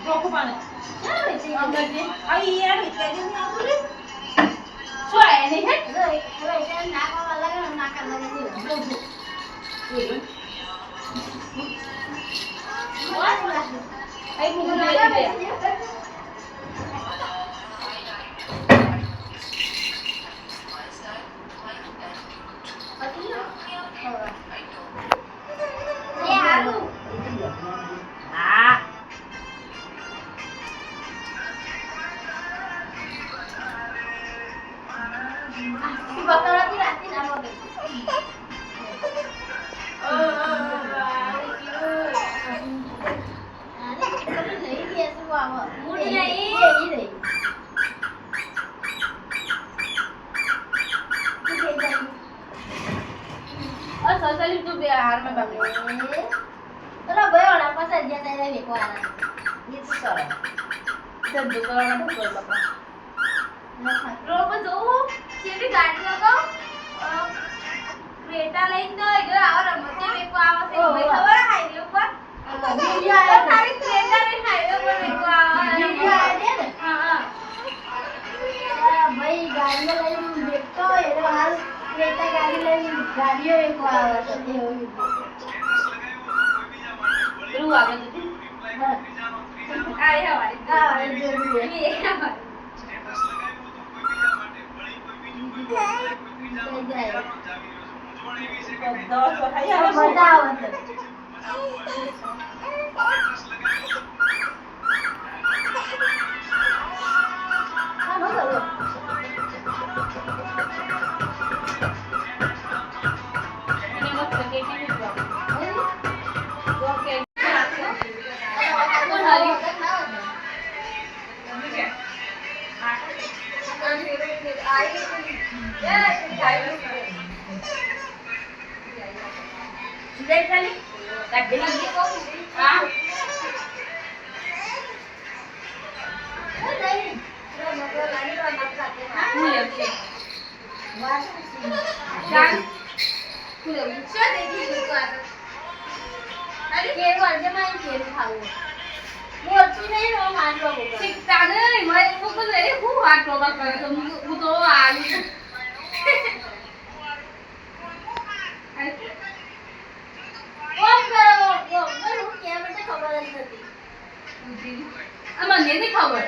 ચોખ્ખું પાણી અંદર જે આ યાર એટલે જ ના બોલે શું એની હે હવે નાખવા લાગે નાકા લાગે આઈ મું લાગે ससली तू बिहार में बने अरे भयो ना पसंद जाता है देखो आ ये तो कर तो दुकान में बोल बाबा रोड पर जो सीधी गाड़ी लगा क्रेटा लाइन तो इधर आओ रमते मेरे को आवाज से भाई खबर है हाईवे पर वीडियो आया सारी क्रेटा ने हाईवे पर मेरे को आवाज वीडियो आया दे हां भाई गाड़ी में लाइन देखो इधर हाल क्रेटा गाड़ी लाइन गाड़ियों एक आवाज आती है रू आ गए थे आए हमारी जो भी है ये हमारी मजा आवत देख खाली काट दे को हां नहीं मतलब लाइन पर मत काटे हां लेके वाह जान खुले क्या देखी तो आ अरे के वर्जे में के खाओ मोरची नहीं रो मान लो सीखता नहीं मैं को ले खूब हाथ टोबा करे तो मु तो आलू મને નથી ખબર